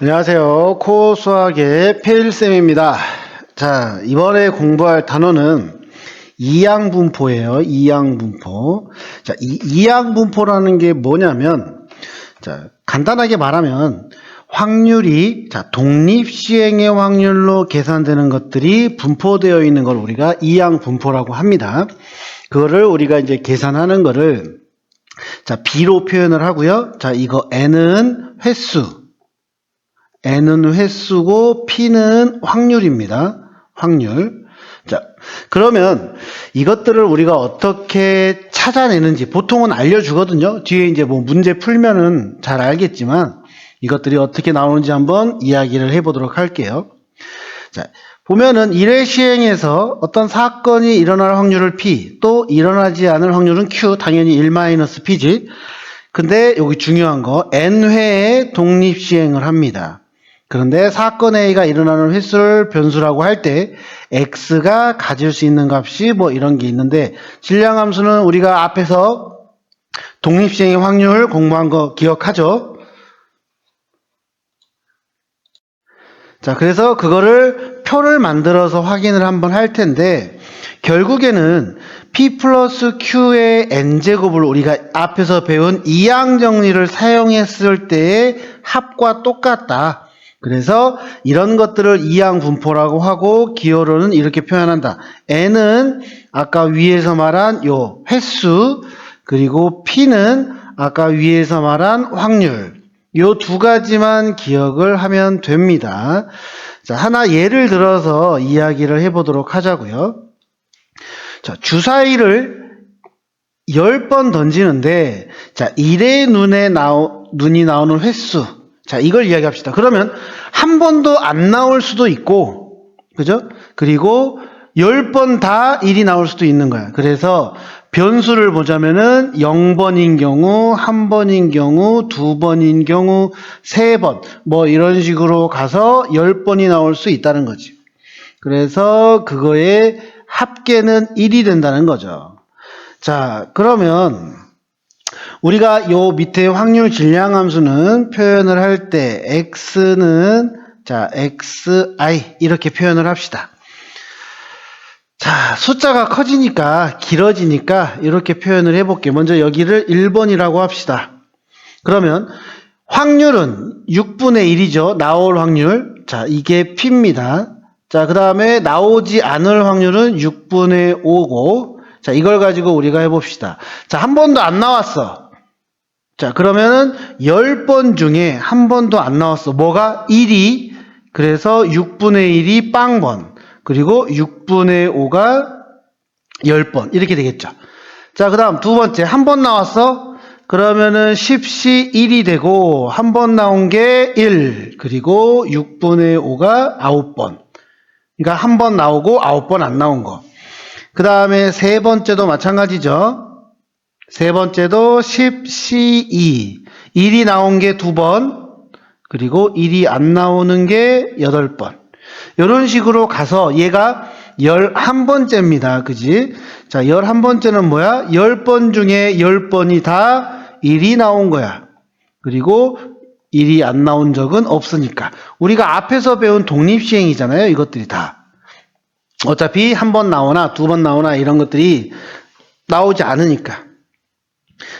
안녕하세요. 코어 수학의 페일쌤입니다. 자, 이번에 공부할 단어는 이항분포예요. 이항분포. 자, 이항분포라는 게 뭐냐면, 자, 간단하게 말하면 확률이, 자, 독립시행의 확률로 계산되는 것들이 분포되어 있는 걸 우리가 이항분포라고 합니다. 그거를 우리가 이제 계산하는 거를, 자, B로 표현을 하고요. 자, 이거 N은 횟수고 P는 확률입니다. 확률. 자, 그러면 이것들을 우리가 어떻게 찾아내는지 보통은 알려주거든요. 뒤에 이제 뭐 문제 풀면은 잘 알겠지만 이것들이 어떻게 나오는지 한번 이야기를 해보도록 할게요. 자, 보면은 1회 시행에서 어떤 사건이 일어날 확률을 P, 또 일어나지 않을 확률은 Q, 당연히 1-P지. 근데 여기 중요한 거, N회의 독립시행을 합니다. 그런데 사건 A가 일어나는 횟수를 변수라고 할 때 X가 가질 수 있는 값이 뭐 이런 게 있는데, 질량함수는 우리가 앞에서 독립시행의 확률 공부한 거 기억하죠? 자, 그래서 그거를 표를 만들어서 확인을 한번 할 텐데, 결국에는 P 플러스 Q의 N제곱을 우리가 앞에서 배운 이항정리를 사용했을 때의 합과 똑같다. 그래서 이런 것들을 이항분포라고 하고 기호로는 이렇게 표현한다. N은 아까 위에서 말한 요 횟수, 그리고 P는 아까 위에서 말한 확률. 요 두 가지만 기억을 하면 됩니다. 자, 하나 예를 들어서 이야기를 해보도록 하자고요. 자, 주사위를 10번 던지는데, 자, 1의 눈이 나오는 횟수. 자, 이걸 이야기합시다. 그러면 한 번도 안 나올 수도 있고, 그죠? 그리고 10번 다 1이 나올 수도 있는 거야. 그래서 변수를 보자면은 0번인 경우, 1번인 경우, 2번인 경우, 3번, 뭐 이런 식으로 가서 10번이 나올 수 있다는 거지. 그래서 그거의 합계는 1이 된다는 거죠. 자, 그러면 우리가 요 밑에 확률 질량함수는 표현을 할 때 x는 자, xi 이렇게 표현을 합시다. 자, 숫자가 커지니까 길어지니까 이렇게 표현을 해볼게요. 먼저 여기를 1번이라고 합시다. 그러면 확률은 6분의 1이죠. 나올 확률. 자, 이게 P입니다. 자, 그 다음에 나오지 않을 확률은 6분의 5고, 자, 이걸 가지고 우리가 해봅시다. 자, 한 번도 안 나왔어. 자, 그러면은 10번 중에 한 번도 안 나왔어. 뭐가? 1이. 그래서 6분의 1이 빵번. 그리고 6분의 5가 10번. 이렇게 되겠죠. 자, 그 다음 두 번째. 한 번 나왔어? 그러면은 10시 1이 되고, 한 번 나온 게 1. 그리고 6분의 5가 9번. 그러니까 한 번 나오고 9번 안 나온 거. 그 다음에 세 번째도 마찬가지죠. 세 번째도 10C2. 1이 나온 게 2번. 그리고 1이 안 나오는 게 8번. 이런 식으로 가서 얘가 11번째입니다. 그지? 자, 11번째는 뭐야? 10번 중에 10번이 다 1이 나온 거야. 그리고 1이 안 나온 적은 없으니까. 우리가 앞에서 배운 독립시행이잖아요. 이것들이 다. 어차피 한 번 나오나 두 번 나오나 이런 것들이 나오지 않으니까.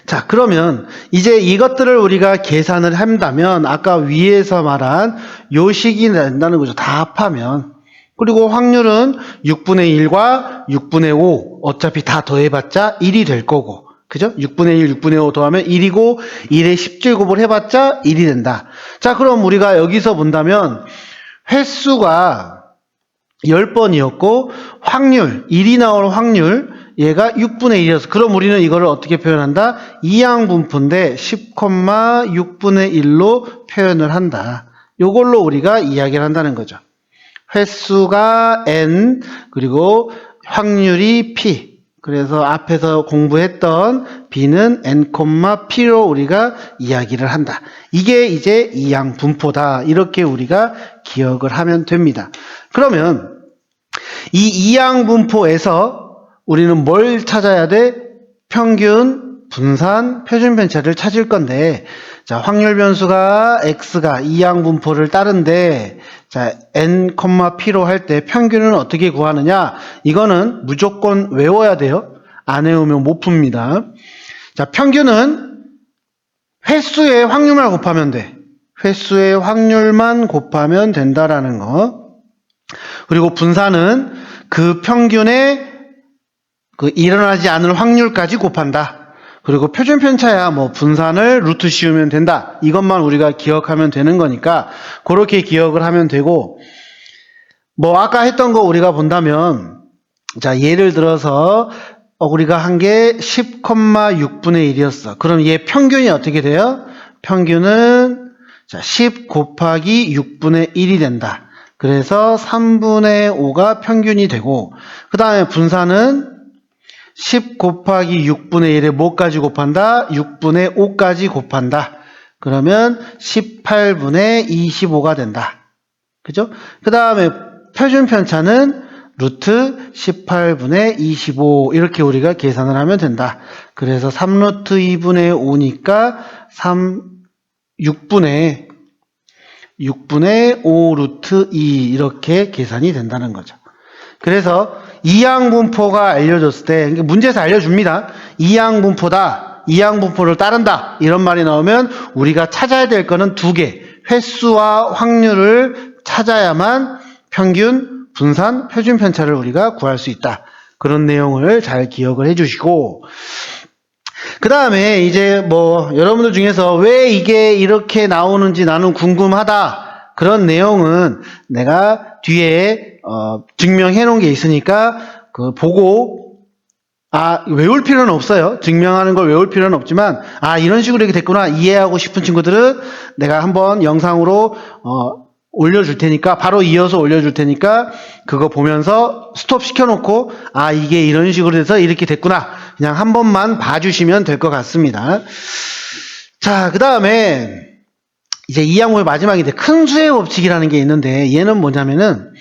자, 그러면 이제 이것들을 우리가 계산을 한다면 아까 위에서 말한 요 식이 된다는 거죠. 다 합하면. 그리고 확률은 6분의 1과 6분의 5 어차피 다 더해봤자 1이 될 거고. 그죠? 6분의 1, 6분의 5 더하면 1이고 1의 10제곱을 해봤자 1이 된다. 자, 그럼 우리가 여기서 본다면 횟수가 10번이었고 확률, 1이 나올 확률 얘가 6분의 1이었어. 그럼 우리는 이거를 어떻게 표현한다? 이항분포인데 10,6분의 1로 표현을 한다. 요걸로 우리가 이야기를 한다는 거죠. 횟수가 n, 그리고 확률이 p. 그래서 앞에서 공부했던 b는 n, p로 우리가 이야기를 한다. 이게 이제 이항분포다. 이렇게 우리가 기억을 하면 됩니다. 그러면 이 이항분포에서 우리는 뭘 찾아야 돼? 평균 분산 표준 편차를 찾을 건데, 자, 확률 변수가 x가 이항 분포를 따른데, 자, n, p로 할 때 평균은 어떻게 구하느냐? 이거는 무조건 외워야 돼요. 안 외우면 못 풉니다. 자, 평균은 횟수의 확률만 곱하면 돼. 횟수의 확률만 곱하면 된다라는 거. 그리고 분산은 그 평균의 그 일어나지 않을 확률까지 곱한다. 그리고 표준 편차야 뭐 분산을 루트 씌우면 된다. 이것만 우리가 기억하면 되는 거니까 그렇게 기억을 하면 되고, 뭐 아까 했던 거 우리가 본다면, 자, 예를 들어서 우리가 한 게 10,6분의 1이었어. 그럼 얘 평균이 어떻게 돼요? 평균은 자, 10 곱하기 6분의 1이 된다. 그래서 3분의 5가 평균이 되고, 그 다음에 분산은 10 곱하기 6분의 1에 뭐까지 곱한다? 6분의 5까지 곱한다. 그러면 18분의 25가 된다. 그죠? 그 다음에 표준 편차는 루트 18분의 25 이렇게 우리가 계산을 하면 된다. 그래서 3루트 2분의 5니까 6분의 5 루트 2 이렇게 계산이 된다는 거죠. 그래서 이항 분포가 알려줬을 때 문제에서 알려줍니다. 이항 분포다. 이항 분포를 따른다. 이런 말이 나오면 우리가 찾아야 될 거는 두 개. 횟수와 확률을 찾아야만 평균, 분산, 표준 편차를 우리가 구할 수 있다. 그런 내용을 잘 기억을 해주시고, 그 다음에 이제 뭐 여러분들 중에서 왜 이게 이렇게 나오는지 나는 궁금하다. 그런 내용은 내가 뒤에 증명해 놓은 게 있으니까 그 보고 외울 필요는 없어요. 증명하는 걸 외울 필요는 없지만 이런 식으로 이렇게 됐구나 이해하고 싶은 친구들은 내가 한번 영상으로 올려줄 테니까 바로 이어서 올려줄 테니까 그거 보면서 스톱 시켜놓고 이게 이런 식으로 돼서 이렇게 됐구나 그냥 한 번만 봐주시면 될 것 같습니다. 자, 그 다음에 이제 이 항목의 마지막인데 큰 수의 법칙이라는 게 있는데 얘는 뭐냐면은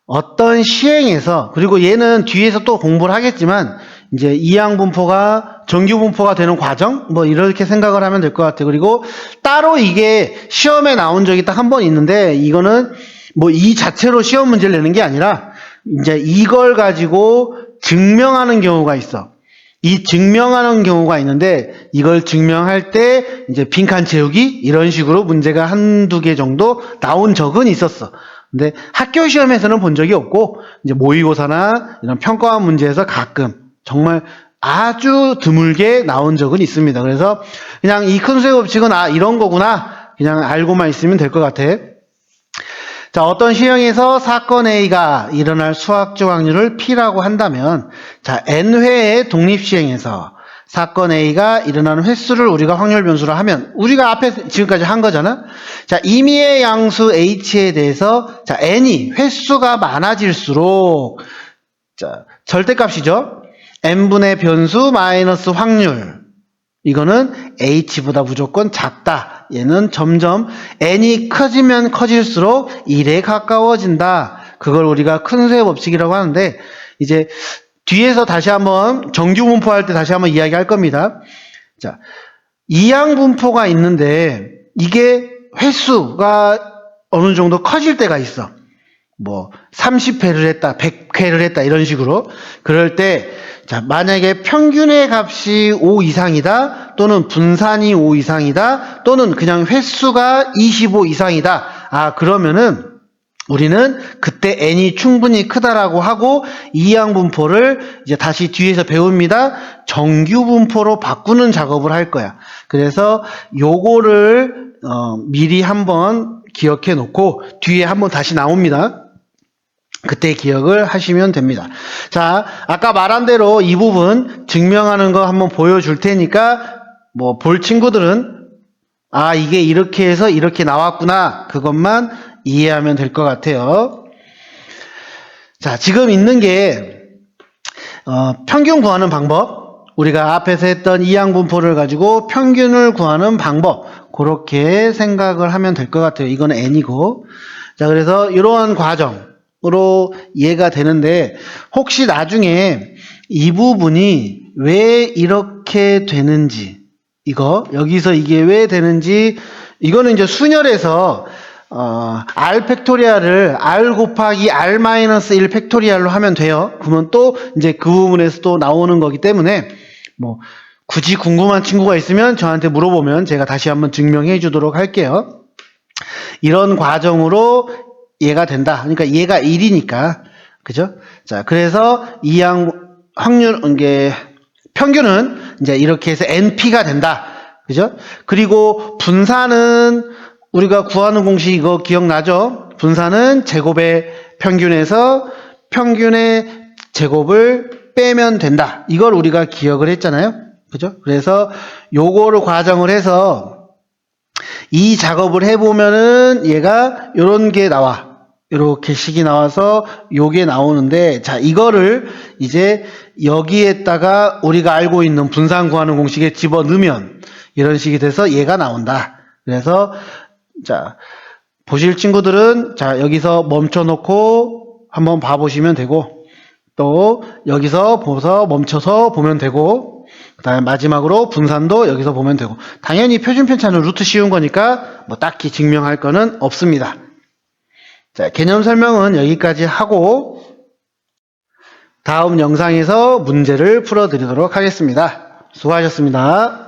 어떤 시행에서 그리고 얘는 뒤에서 또 공부를 하겠지만 이제 이항 분포가 정규 분포가 되는 과정 뭐 이렇게 생각을 하면 될 것 같아요. 그리고 따로 이게 시험에 나온 적이 딱 한 번 있는데 이거는 뭐 이 자체로 시험 문제를 내는 게 아니라 이제 이걸 가지고 증명하는 경우가 있어. 이 증명하는 경우가 있는데 이걸 증명할 때 이제 빈칸 채우기 이런 식으로 문제가 한두 개 정도 나온 적은 있었어. 근데 학교 시험에서는 본 적이 없고 이제 모의고사나 이런 평가원 문제에서 가끔 정말 아주 드물게 나온 적은 있습니다. 그래서 그냥 이 큰 수의 법칙은 이런 거구나 그냥 알고만 있으면 될 것 같아. 자, 어떤 시행에서 사건 A가 일어날 수학적 확률을 P라고 한다면 자, N회의 독립시행에서 사건 A가 일어나는 횟수를 우리가 확률 변수로 하면 우리가 앞에 지금까지 한 거잖아. 자, 임의의 양수 H에 대해서 자, N이 횟수가 많아질수록 자, 절대값이죠. N분의 변수 마이너스 확률 이거는 H보다 무조건 작다. 얘는 점점 N이 커지면 커질수록 1에 가까워진다. 그걸 우리가 큰 수의 법칙이라고 하는데 이제 뒤에서 다시 한번 정규 분포할 때 다시 한번 이야기할 겁니다. 자, 이항 분포가 있는데 이게 횟수가 어느 정도 커질 때가 있어. 뭐 30회를 했다, 100회를 했다 이런 식으로. 그럴 때 자, 만약에 평균의 값이 5 이상이다 또는 분산이 5 이상이다 또는 그냥 횟수가 25 이상이다. 그러면은 우리는 그때 n이 충분히 크다라고 하고 이항 분포를 이제 다시 뒤에서 배웁니다. 정규 분포로 바꾸는 작업을 할 거야. 그래서 요거를 미리 한번 기억해 놓고 뒤에 한번 다시 나옵니다. 그때 기억을 하시면 됩니다. 자, 아까 말한 대로 이 부분 증명하는 거 한번 보여줄 테니까 뭐 볼 친구들은 이게 이렇게 해서 이렇게 나왔구나 그것만 이해하면 될 것 같아요. 자, 지금 있는 게 평균 구하는 방법 우리가 앞에서 했던 이항 분포를 가지고 평균을 구하는 방법 그렇게 생각을 하면 될 것 같아요. 이거는 n이고 자, 그래서 이러한 과정으로 이해가 되는데 혹시 나중에 이 부분이 왜 이렇게 어떻게 되는지, 여기서 이게 왜 되는지, 이거는 이제 순열에서, r 팩토리얼을 r 곱하기 r 마이너스 1 팩토리얼로 하면 돼요. 그러면 또 이제 그 부분에서 또 나오는 거기 때문에, 뭐, 굳이 궁금한 친구가 있으면 저한테 물어보면 제가 다시 한번 증명해 주도록 할게요. 이런 과정으로 얘가 된다. 그러니까 얘가 1이니까. 그죠? 자, 그래서 평균은 이제 이렇게 해서 NP가 된다. 그죠? 그리고 분산은 우리가 구하는 공식 이거 기억나죠? 분산은 제곱의 평균에서 평균의 제곱을 빼면 된다. 이걸 우리가 기억을 했잖아요. 그죠? 그래서 요거를 과정을 해서 이 작업을 해보면은 얘가 요런 게 나와. 요렇게 식이 나와서 요게 나오는데, 자, 이거를 이제 여기에다가 우리가 알고 있는 분산 구하는 공식에 집어 넣으면 이런 식이 돼서 얘가 나온다. 그래서, 자, 보실 친구들은, 자, 여기서 멈춰 놓고 한번 봐보시면 되고, 또 여기서 멈춰서 보면 되고, 그 다음에 마지막으로 분산도 여기서 보면 되고, 당연히 표준 편차는 루트 씌운 거니까 뭐 딱히 증명할 거는 없습니다. 자, 개념 설명은 여기까지 하고 다음 영상에서 문제를 풀어드리도록 하겠습니다. 수고하셨습니다.